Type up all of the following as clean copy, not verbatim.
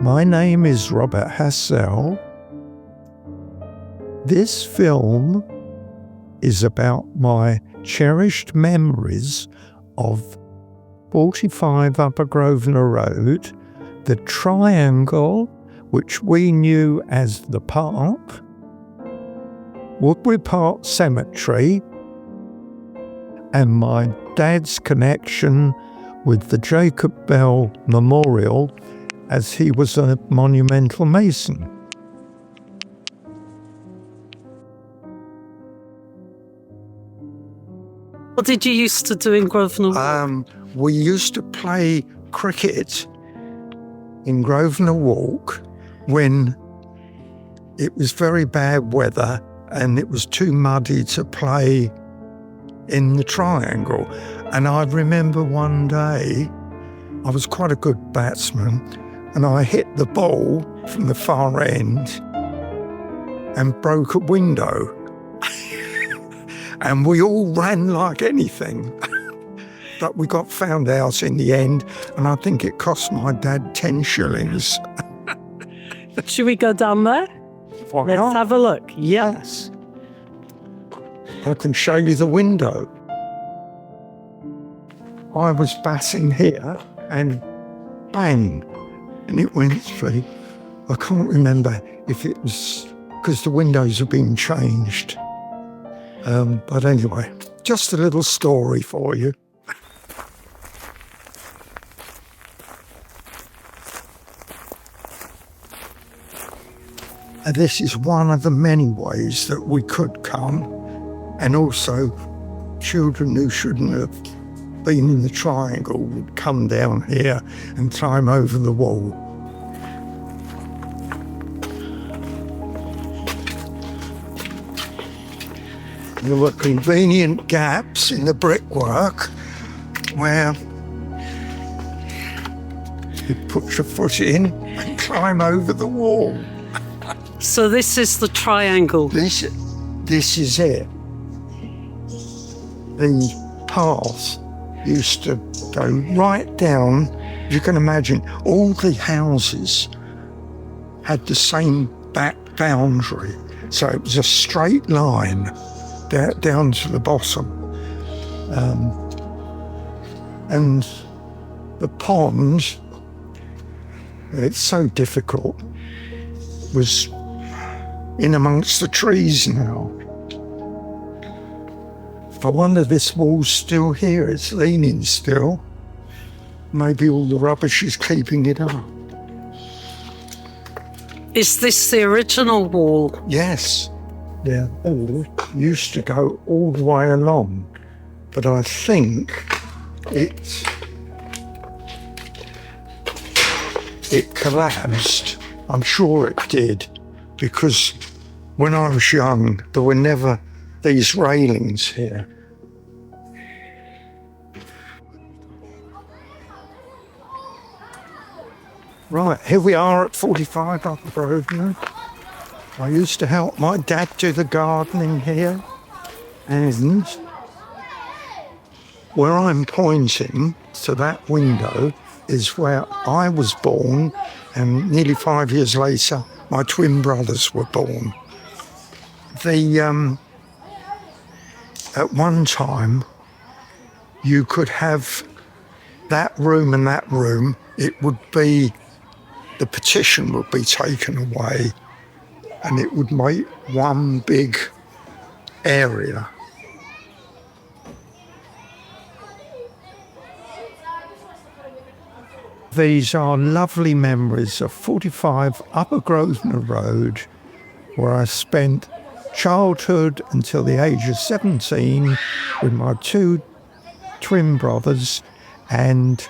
My name is Robert Hassell. This film is about my cherished memories of 45 Upper Grosvenor Road, the Triangle, which we knew as the Park, Woodbury Park Cemetery, and my dad's connection with the Jacob Bell Memorial as he was a monumental mason. What did you used to do in Grosvenor Walk? We used to play cricket in Grosvenor Walk when it was very bad weather and it was too muddy to play in the Triangle. And I remember one day, I was quite a good batsman, and I hit the ball from the far end and broke a window. And we all ran like anything. But we got found out in the end, and I think it cost my dad 10 shillings. Should we go down there? Let's have a look. Yes. I can show you the window. I was batting here and bang, and it went through. I can't remember if it was because the windows have been changed. But anyway, just a little story for you. And this is one of the many ways that we could come, and also children who shouldn't have been in the Triangle would come down here and climb over the wall. There were convenient gaps in the brickwork where you put your foot in and climb over the wall. So this is the Triangle. This is it. The path used to go right down. You can imagine all the houses had the same back boundary. So it was a straight line down to the bottom. And the pond, it's so difficult, was in amongst the trees now. I wonder this wall's still here, it's leaning still. Maybe all the rubbish is keeping it up. Is this the original wall? Yes. Yeah, all used to go all the way along, but I think it collapsed. I'm sure it did, because when I was young, there were never these railings here. Right, here we are at 45 Upper Grosvenor. I used to help my dad do the gardening here, and where I'm pointing to that window is where I was born, and nearly 5 years later, my twin brothers were born. At one time, you could have that room and that room. It would be, the partition would be taken away, and it would make one big area. These are lovely memories of 45 Upper Grosvenor Road, where I spent childhood until the age of 17 with my two twin brothers, and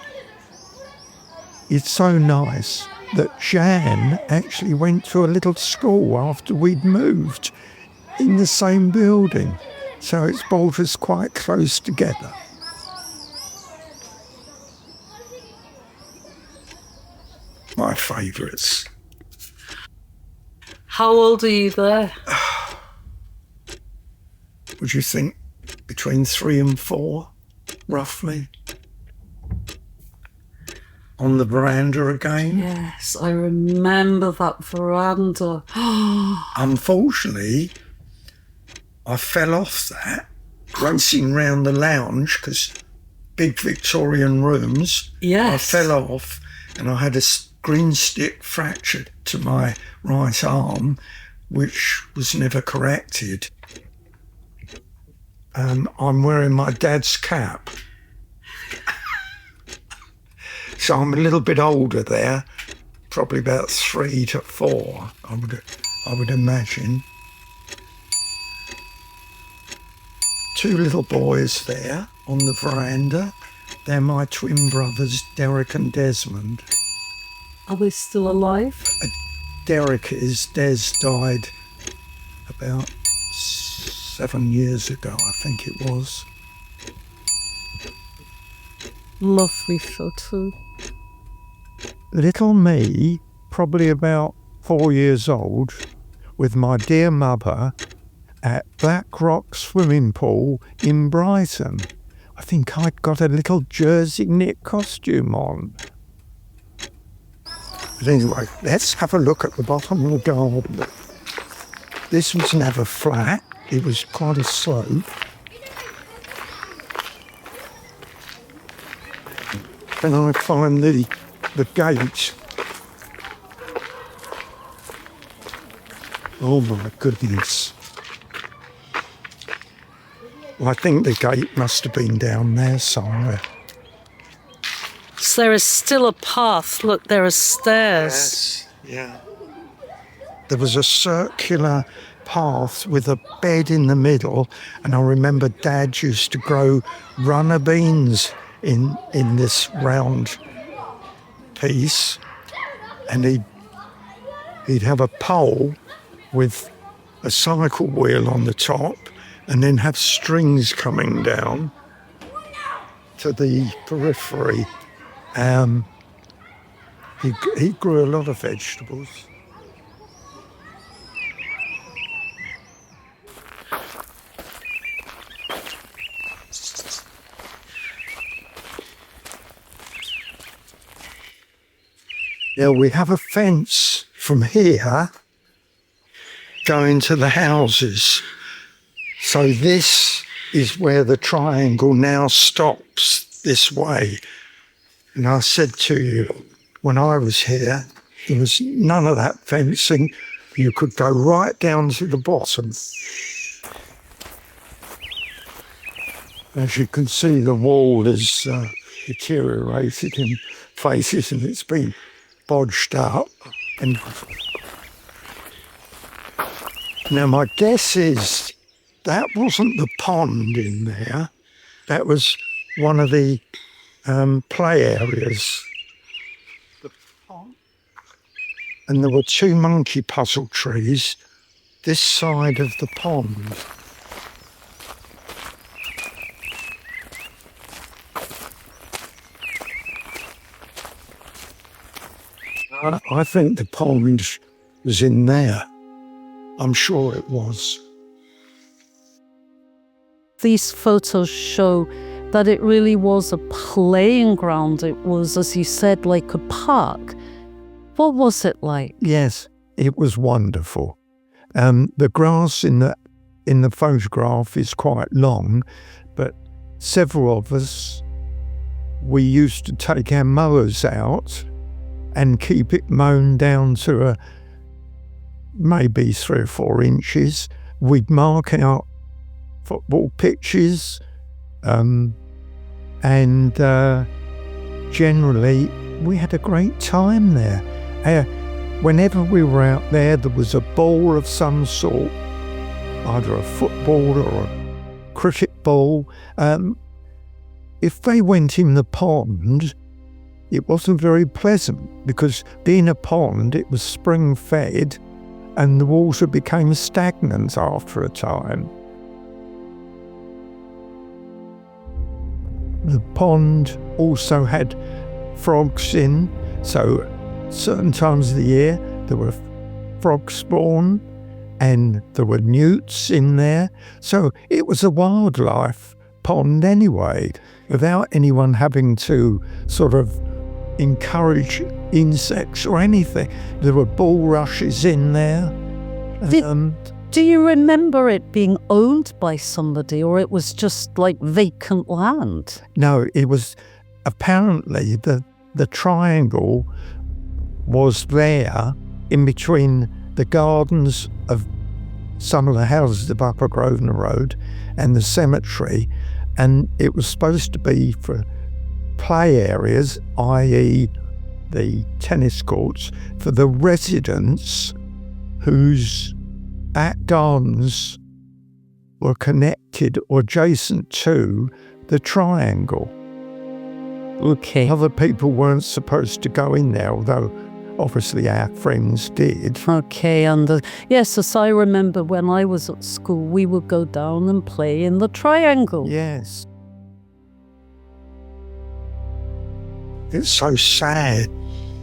it's so nice that Jeanne actually went to a little school after we'd moved in the same building, so it's brought us quite close together. My favourites. How old are you there? Would you think between 3 and 4, roughly? on the veranda again. Yes, I remember that veranda. Unfortunately, I fell off that, racing round the lounge, because big Victorian rooms. Yes. I fell off and I had a green stick fractured to my right arm, which was never corrected. I'm wearing my dad's cap. So I'm a little bit older there, probably about 3 to 4, I would imagine. 2 little boys there on the veranda. They're my twin brothers, Derek and Desmond. Are they still alive? Derek is. Des died about 7 years ago, I think it was. Lovely photo. Little me, probably about 4 years old, with my dear mother at Black Rock swimming pool in Brighton. I think I'd got a little jersey knit costume on. But anyway, let's have a look at the bottom of the garden. This was never flat, it was quite a slope. And I find the gate. Oh my goodness. Well, I think the gate must have been down there somewhere. So there is still a path. Look, there are stairs. Yes, yeah. There was a circular path with a bed in the middle, and I remember Dad used to grow runner beans in this round piece, and he'd have a pole with a cycle wheel on the top, and then have strings coming down to the periphery. He grew a lot of vegetables. Yeah, we have a fence from here going to the houses. So this is where the triangle now stops this way. And I said to you, when I was here, there was none of that fencing. You could go right down to the bottom. As you can see, the wall has deteriorated in places and it's been bodged up. And now my guess is that wasn't the pond in there. That was one of the play areas. The pond. And there were 2 monkey puzzle trees this side of the pond. I think the pond was in there. I'm sure it was. These photos show that it really was a playing ground. It was, as you said, like a park. What was it like? Yes, it was wonderful. The grass in the photograph is quite long, but several of us, we used to take our mowers out and keep it mown down to maybe 3 or 4 inches. We'd mark out football pitches, and generally we had a great time there. Whenever we were out there, there was a ball of some sort, either a football or a cricket ball. If they went in the pond, it wasn't very pleasant because being a pond, it was spring-fed and the water became stagnant after a time. The pond also had frogs in, so certain times of the year there were frog spawn and there were newts in there. So it was a wildlife pond anyway, without anyone having to sort of encourage insects or anything. There were bulrushes in there. Do you remember it being owned by somebody, or it was just like vacant land? No, it was apparently the triangle was there in between the gardens of some of the houses of Upper Grosvenor Road and the cemetery, and it was supposed to be for play areas, i.e. the tennis courts, for the residents whose back gardens were connected or adjacent to the triangle. Okay. Other people weren't supposed to go in there, although obviously our friends did. Okay, and yes, as I remember when I was at school, we would go down and play in the triangle. Yes. It's so sad,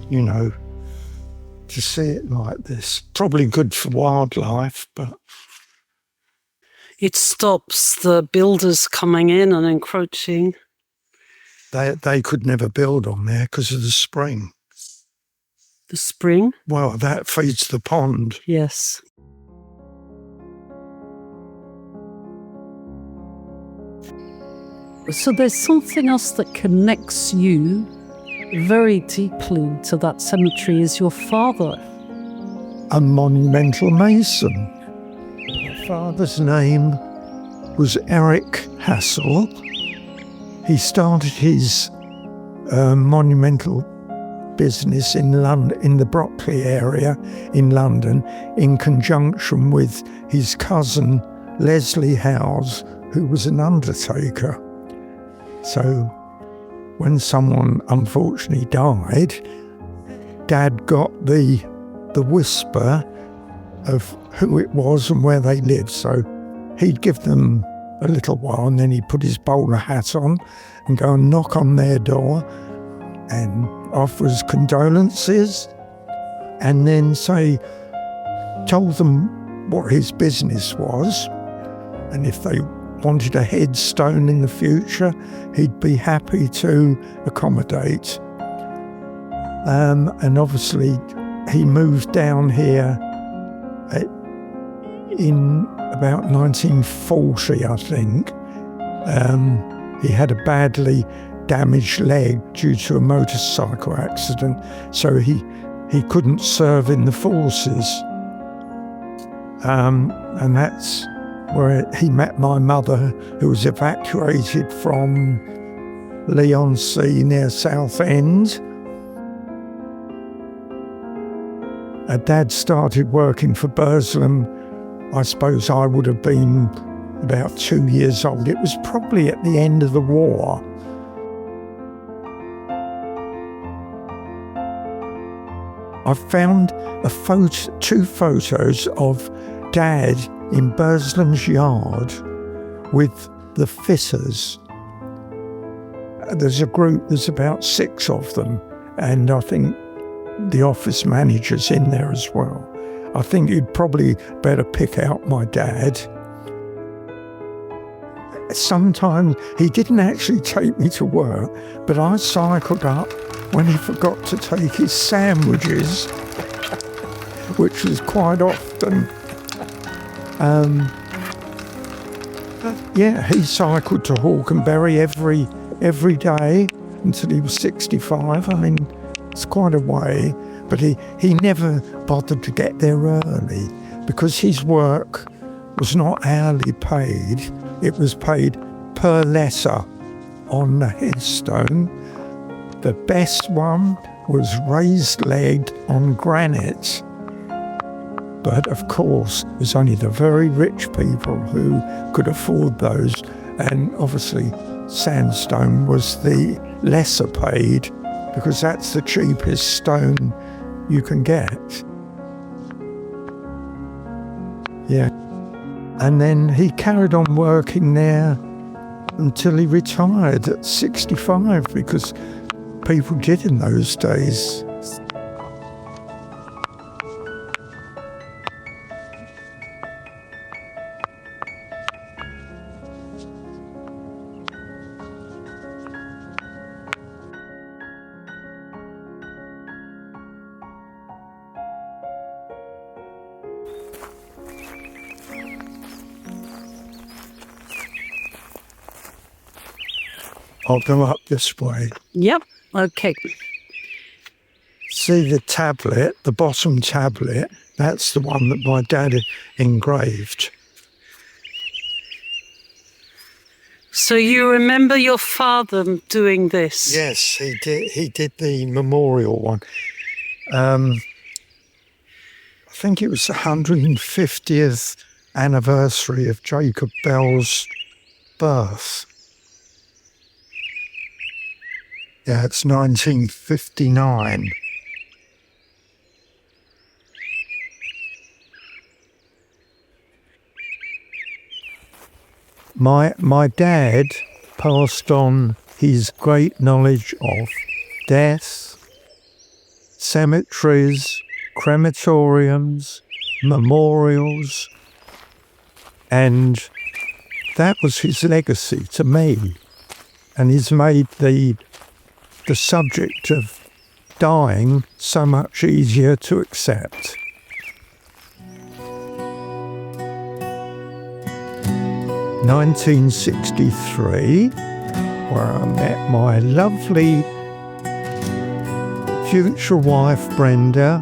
to see it like this. Probably good for wildlife, but It stops the builders coming in and encroaching. they could never build on there because of the spring. The spring? Well, that feeds the pond. Yes. So there's something else that connects you very deeply to that cemetery is your father. A monumental mason. My father's name was Eric Hassell. He started his monumental business in London, in the Brockley area in London, in conjunction with his cousin Leslie Howes, who was an undertaker. So when someone unfortunately died, Dad got the whisper of who it was and where they lived. So he'd give them a little while, and then he'd put his bowler hat on and go and knock on their door and offer his condolences, and then told them what his business was, and if they wanted a headstone in the future, he'd be happy to accommodate. And obviously he moved down here in about 1940, I think. He had a badly damaged leg due to a motorcycle accident, so he couldn't serve in the forces. And that's where he met my mother, who was evacuated from Leigh-on-Sea near Southend. Dad started working for Burslem. I suppose I would have been about 2 years old. It was probably at the end of the war. I found two photos of Dad in Burslem's yard with the fitters. There's a group, there's about 6 of them, and I think the office manager's in there as well. I think you'd probably better pick out my dad. Sometimes he didn't actually take me to work, but I cycled up when he forgot to take his sandwiches, which was quite often. He cycled to Hawkenbury every day until he was 65. I mean, it's quite a way, but he never bothered to get there early because his work was not hourly paid. It was paid per letter on the headstone. The best one was raised legged on granite. But of course, it was only the very rich people who could afford those. And obviously, sandstone was the lesser paid because that's the cheapest stone you can get. Yeah. And then he carried on working there until he retired at 65 because people did in those days. I'll go up this way. Yep. Okay. See the tablet, the bottom tablet? That's the one that my dad engraved. So you remember your father doing this? Yes, he did. He did the memorial one. I think it was the 150th anniversary of Jacob Bell's birth. Yeah, it's 1959. My dad passed on his great knowledge of death, cemeteries, crematoriums, memorials, and that was his legacy to me. And he's made the subject of dying so much easier to accept. In 1963, where I met my lovely future wife Brenda.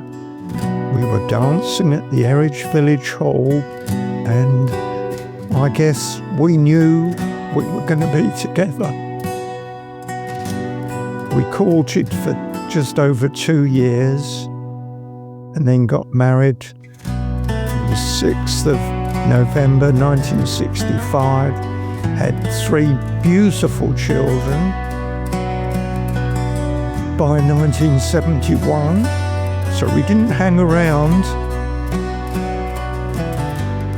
We were dancing at the Erridge Village Hall, and I guess we knew we were going to be together. We courted for just over 2 years and then got married on the 6th of November 1965, had 3 beautiful children. By 1971, so we didn't hang around,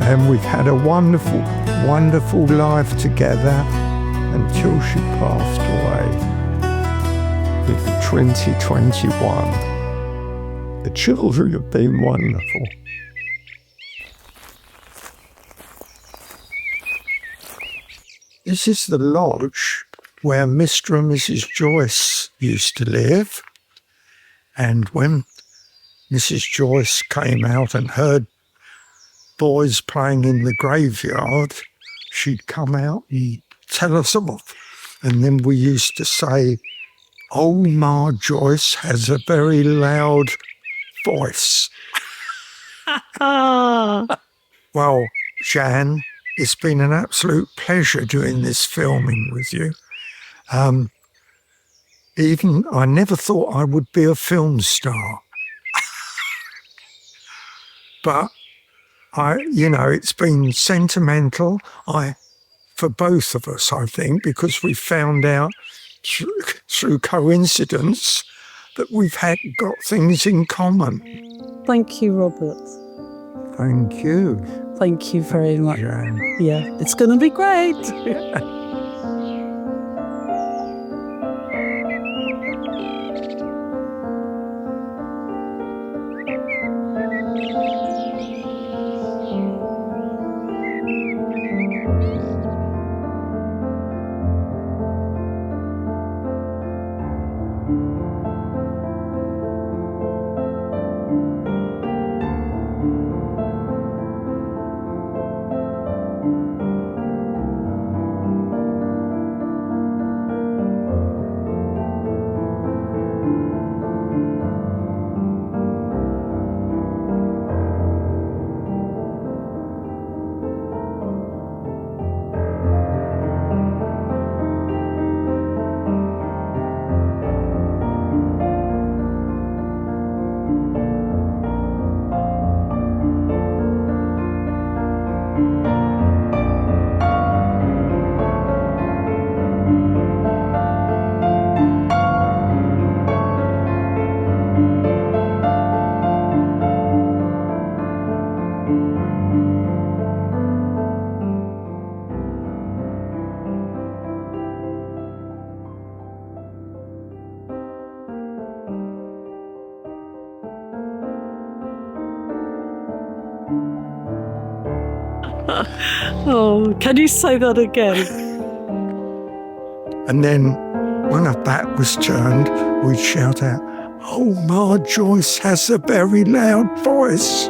and we've had a wonderful, wonderful life together until she passed away in 2021. The children have been wonderful. This is the lodge where Mr. and Mrs. Joyce used to live. And when Mrs. Joyce came out and heard boys playing in the graveyard, she'd come out and tell us off. And then we used to say, "Oh, Ma Joyce has a very loud voice." Well, Jeanne, it's been an absolute pleasure doing this filming with you. Even I never thought I would be a film star. But it's been sentimental for both of us, I think, because we found out through coincidence that we've got things in common. Thank you, Robert. Thank you. Thank you very much. Jeanne. Yeah, it's going to be great. Oh, can you say that again? And then when her back was turned, we'd shout out, "Oh, Ma Joyce has a very loud voice."